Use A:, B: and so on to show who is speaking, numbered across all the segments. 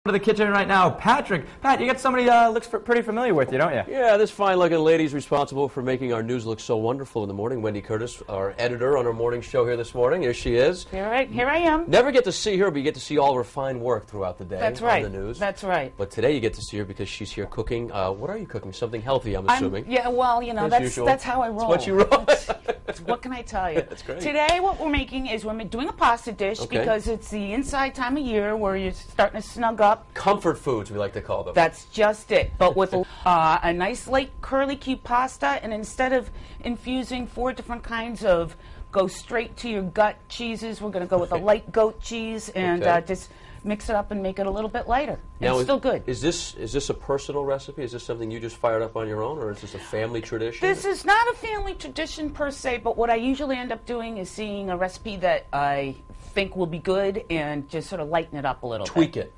A: To the kitchen right now, Patrick. Pat, you got somebody looks pretty familiar with you, don't you?
B: Yeah, this fine-looking lady's responsible for making our news look so wonderful in the morning. Wendy Curtis, our editor on our morning show here this morning. Here she is.
C: Here I am.
B: Never get to see her, but you get to see all of her fine work throughout the day.
C: That's right.
B: On the news.
C: That's right.
B: But today you get to see her because she's here cooking. What are you cooking? Something healthy, I'm assuming.
C: Yeah, well, you know, that's how I roll.
B: That's what you roll.
C: What can I tell you?
B: That's great.
C: Today, what we're making is we're doing a pasta dish because it's the inside time of year where you're starting to snug up.
B: Comfort foods, we like to call them.
C: That's just it. But with a nice light curly cube pasta, and instead of infusing 4 different kinds of go straight to your gut cheeses, we're going to go with a light goat cheese and just mix it up and make it a little bit lighter.
B: Now,
C: it's still good.
B: Is this a personal recipe? Is this something you just fired up on your own, or is this a family tradition?
C: This is not a family tradition per se, but what I usually end up doing is seeing a recipe that I think will be good and just sort of lighten it up a little bit.
B: Tweak it.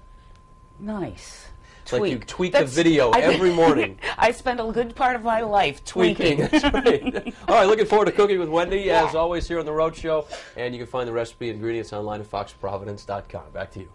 C: Nice.
B: It's like you tweak the video every morning.
C: I spend a good part of my life tweaking.
B: That's right. All right, looking forward to cooking with Wendy, as always, here on The Road Show. And you can find the recipe and ingredients online at foxprovidence.com. Back to you.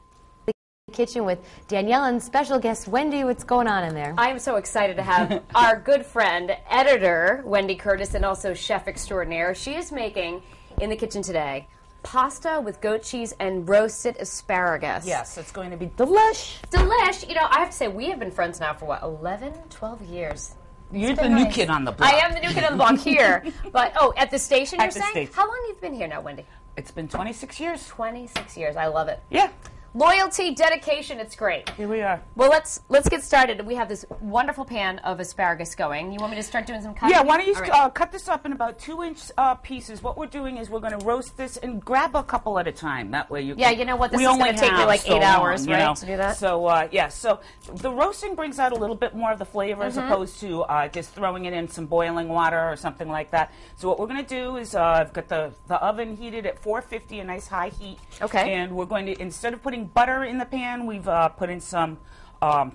D: Kitchen with Danielle and special guest Wendy. What's going on in there?
E: I am so excited to have our good friend, editor Wendy Curtis, and also chef extraordinaire. She is making in the kitchen today pasta with goat cheese and roasted asparagus.
C: Yes, it's going to be delish.
E: Delish. You know, I have to say, we have been friends now for, what, 11, 12 years?
C: You're the new kid on the block.
E: I am the new kid on the block here. But, at the station, you're saying?
C: Station.
E: How long have you been here now, Wendy?
C: It's been 26 years.
E: 26 years. I love it.
C: Yeah.
E: Loyalty, dedication, it's great.
C: Here we are.
E: Well, let's get started. We have this wonderful pan of asparagus going. You want me to start doing some cutting?
C: Yeah, why don't you cut this up in about 2-inch pieces. What we're doing is we're going to roast this and grab a couple at a time. That way you can...
E: Yeah, you know what? This is going to take me like 8 hours, right, to do that?
C: So, so the roasting brings out a little bit more of the flavor as opposed to just throwing it in some boiling water or something like that. So what we're going to do is I've got the oven heated at 450, a nice high heat.
E: Okay.
C: And we're going to, instead of putting butter in the pan, we've put in some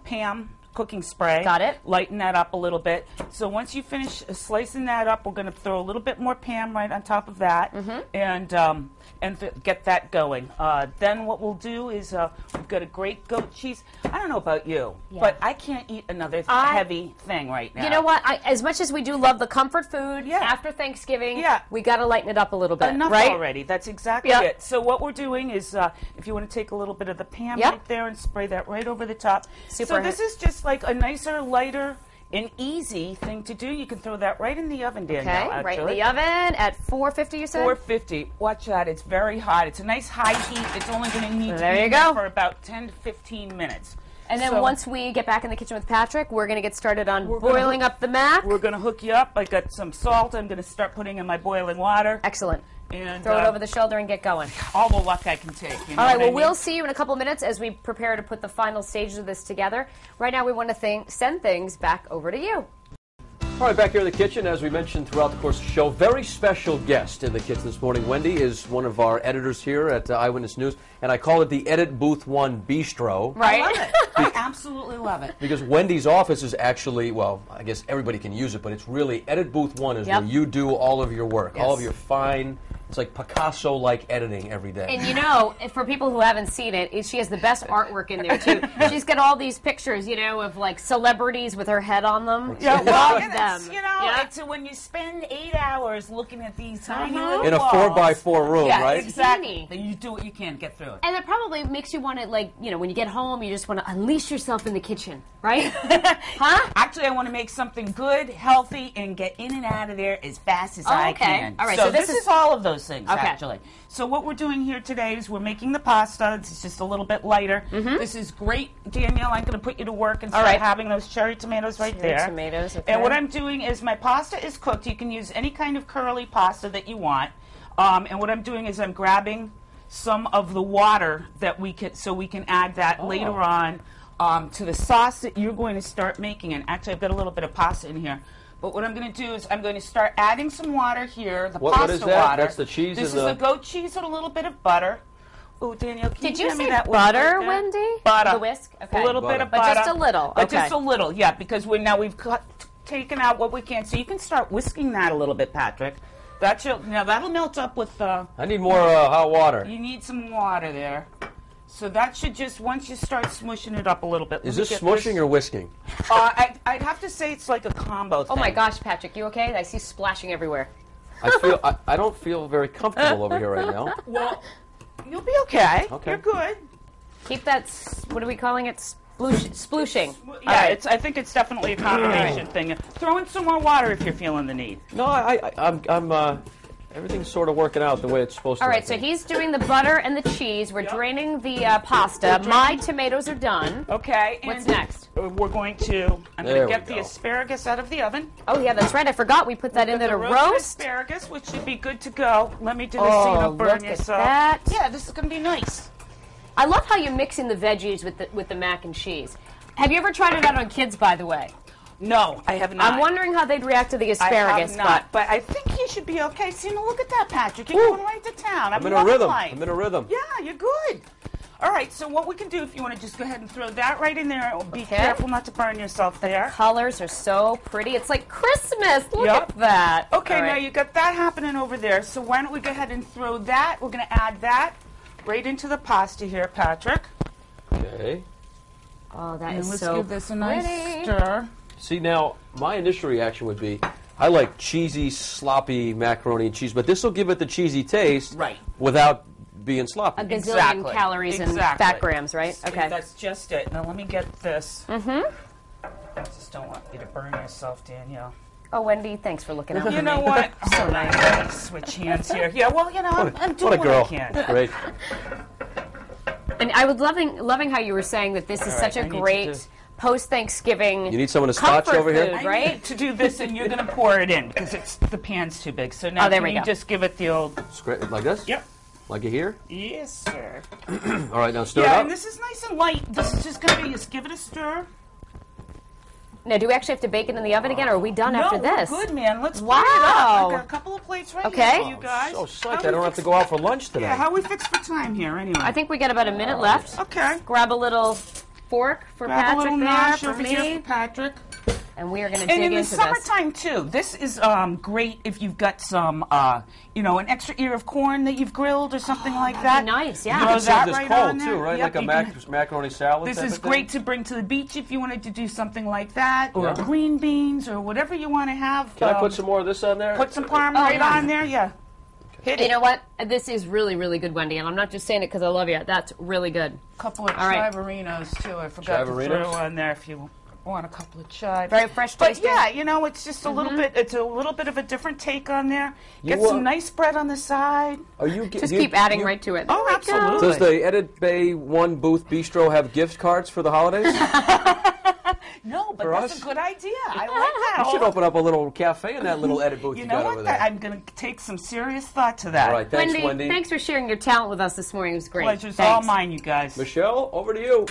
C: Pam cooking spray.
E: Got it.
C: Lighten that up a little bit. So once you finish slicing that up, we're going to throw a little bit more Pam right on top of that and get that going. Then what we'll do is we've got a great goat cheese. I don't know about you, but I can't eat another heavy thing right now.
E: You know what? As much as we do love the comfort food after Thanksgiving, we got to lighten it up a little bit.
C: Enough
E: right?
C: already. That's exactly it. So what we're doing is if you want to take a little bit of the Pam right there and spray that right over the top.
E: Super.
C: So this is just like a nicer, lighter, and easy thing to do. You can throw that right in the oven, Danielle.
E: Okay, right in the oven at 450, you said?
C: 450. Watch that. It's very hot. It's a nice high heat. It's only going to need to be for about 10 to 15 minutes.
E: And then once we get back in the kitchen with Patrick, we're going to get started on boiling up the mac.
C: We're going to hook you up. I got some salt I'm going to start putting in my boiling water.
E: Excellent.
C: And
E: throw it over the shoulder and get going.
C: All the luck I can take. You know
E: all right, well, we'll see you in a couple minutes as we prepare to put the final stages of this together. Right now, we want to send things back over to you.
B: All right, back here in the kitchen, as we mentioned throughout the course of the show, very special guest in the kitchen this morning. Wendy is one of our editors here at Eyewitness News, and I call it the Edit Booth 1 Bistro.
C: Right. I love it. I absolutely love it.
B: Because Wendy's office is actually, well, I guess everybody can use it, but it's really Edit Booth 1 is where you do all of your work, all of your fine... It's like Picasso-like editing every day.
E: And you know, for people who haven't seen it, she has the best artwork in there, too. She's got all these pictures, you know, of like celebrities with her head on them.
C: Yeah,
E: well,
C: it's, you know, it's when you spend 8 hours looking at these tiny little
B: in a
C: walls,
B: 4x4 room, right?
C: Exactly. Then you do what you can, get through it.
E: And that probably makes you want to, like, you know, when you get home, you just want to unleash yourself in the kitchen, right? Huh?
C: Actually, I want to make something good, healthy, and get in and out of there as fast as I can.
E: All right,
C: so this is all of those things, actually. So what we're doing here today is we're making the pasta. It's just a little bit lighter. This is great, Danielle. I'm going to put you to work and start having those cherry tomatoes right there.
E: Tomatoes, okay.
C: And what I'm doing is my pasta is cooked. You can use any kind of curly pasta that you want. And what I'm doing is I'm grabbing some of the water that we can, so we can add that later on to the sauce that you're going to start making. And actually, I've got a little bit of pasta in here. But what I'm going to do is I'm going to start adding some water here, the pasta
B: what is that?
C: water.
B: That's the cheese.
C: This is the goat cheese and a little bit of butter. Oh, Danielle, can
E: Did
C: you
E: you
C: hand me
E: say
C: that
E: butter,
C: right
E: Wendy?
C: Butter.
E: The whisk? Okay.
C: A little bit of butter.
E: But just a little.
C: But just a little, yeah, because we've taken out what we can. So you can start whisking that a little bit, Patrick. Now that'll melt up with...
B: I need more hot water.
C: You need some water there. So that should just, once you start smushing it up a little bit.
B: Is this smushing or whisking?
C: I'd have to say it's like a combo thing.
E: Oh my gosh, Patrick, you okay? I see splashing everywhere.
B: I don't feel very comfortable over here right now.
C: Well, you'll be okay.
B: Okay.
C: You're good.
E: Keep that, what are we calling it? Splooshing.
C: Yeah, I think it's definitely a combination thing. Throw in some more water if you're feeling the need.
B: No, I'm everything's sort of working out the way it's supposed to.
E: All right, so he's doing the butter and the cheese. We're draining the pasta. My tomatoes are done.
C: Okay.
E: What's
C: and
E: next?
C: We're going to, I'm going
B: There
C: to get
B: we
C: the
B: go.
C: asparagus out of the oven.
E: Oh, yeah, that's right. I forgot we put that in there to
C: The roasted
E: roast.
C: asparagus, which should be good to go. Let me do this so you
E: Oh,
C: don't burn
E: look at
C: yourself.
E: that.
C: Yeah, this is going to be nice.
E: I love how you mix in the veggies with the mac and cheese. Have you ever tried it out on kids, by the way?
C: No, I have not.
E: I'm wondering how they'd react to the
C: I
E: asparagus.
C: have not, but I think he should be okay. See, now look at that, Patrick. You're going right to town.
B: I'm in a
C: loving
B: rhythm.
C: life.
B: I'm in a rhythm.
C: Yeah, you're good. All right, so what we can do, if you want to just go ahead and throw that right in there, be
E: Okay.
C: careful not to burn yourself there.
E: Colors are so pretty. It's like Christmas. Look
C: Yep.
E: at that.
C: Okay,
E: All
C: now
E: right.
C: you got that happening over there. So why don't we go ahead and throw that? We're going to add that right into the pasta here, Patrick.
B: Okay.
E: Oh, that
C: And
E: is
C: let's
E: so
C: give this a nice
E: pretty.
C: stir.
B: See, now, my initial reaction would be, I like cheesy, sloppy macaroni and cheese, but this will give it the cheesy taste
C: Right.
B: without being sloppy.
E: A gazillion
C: Exactly.
E: calories and
C: Exactly.
E: fat grams, right? Okay.
C: That's just it. Now let me get this. Mm-hmm. I just don't want you to burn yourself, Danielle.
E: Oh, Wendy, thanks for looking out for
C: You
E: me.
C: know what? So nice. Switch hands here. Yeah, well, you know, I'm doing
B: What a girl.
C: what I can.
B: Great.
E: And I was loving how you were saying that this is
B: All right,
E: such a
C: I need to
E: great
C: do-
E: post-Thanksgiving
B: You need someone to scotch
E: comfort
B: over here?
E: food,
C: I
E: right?
C: need to do this, and you're going to pour it in because the pan's too big. So now
E: Oh, there
C: can
E: we
C: you
E: go.
C: just give it the old...
B: Like this?
C: Yep.
B: Like you here?
C: Yes, sir.
B: All right, now stir it
C: Yeah,
B: up.
C: and this is nice and light. This is just going to be, just give it a stir.
E: Now, do we actually have to bake it in the oven again, or are we done after this?
C: We're good, man. Let's
E: Wow.
C: fire it up. I got a couple of plates right
E: Okay.
C: here for you guys.
B: So psyched,
C: How
B: I don't
C: we
B: have to
C: fix-
B: go out for lunch today.
C: Yeah, how we fix for time here, anyway?
E: I think we got about a minute left.
C: Okay.
E: Grab a little fork for
C: Grab a
E: Patrick
C: little
E: there,
C: nosh
E: for
C: over here
E: me,
C: for Patrick.
E: and we are going to
C: And
E: dig
C: in the
E: into this.
C: summertime too, this is great if you've got some, an extra ear of corn that you've grilled or something like that.
E: nice, yeah.
B: You
C: Throw
B: can serve
C: that
B: this
C: right
B: cold
C: on
B: too,
C: there.
B: right?
C: Yep,
B: Like a
C: you can-
B: macaroni salad.
C: This
B: type
C: is
B: of thing?
C: great to bring to the beach if you wanted to do something like that, or
B: Yeah.
C: green beans, or whatever you want to have.
B: Can I put some more of this on there?
C: Put some parm
E: Oh,
C: right
E: yeah.
C: on there, yeah. Hit
E: You
C: it.
E: know what? This is really, really good, Wendy, and I'm not just saying it because I love you. That's really good.
C: A couple of
E: All right.
C: chiverinos too. I forgot to
B: Chiverinos?
C: throw on there if you want a couple of chives.
E: Very fresh
C: But
E: tasting.
C: yeah, it's just a little bit. It's a little bit of a different take on there. Get
B: You,
C: some nice bread on the side.
B: Are you
E: Just keep adding right to it.
C: Oh,
E: There we
C: absolutely.
E: go.
B: Does the Edit Bay One Booth Bistro have gift cards for the holidays?
C: No, but
B: For
C: that's
B: us?
C: a good idea. I like that.
B: You should open up a little cafe in that little edit booth you,
C: You know
B: got
C: what?
B: over there.
C: I'm going to take some serious thought to that.
B: All right, thanks,
E: Wendy,
B: Wendy.
E: thanks for sharing your talent with us this morning. It was great.
C: Pleasure's
E: Thanks.
C: all mine, you guys.
B: Michelle, over to you.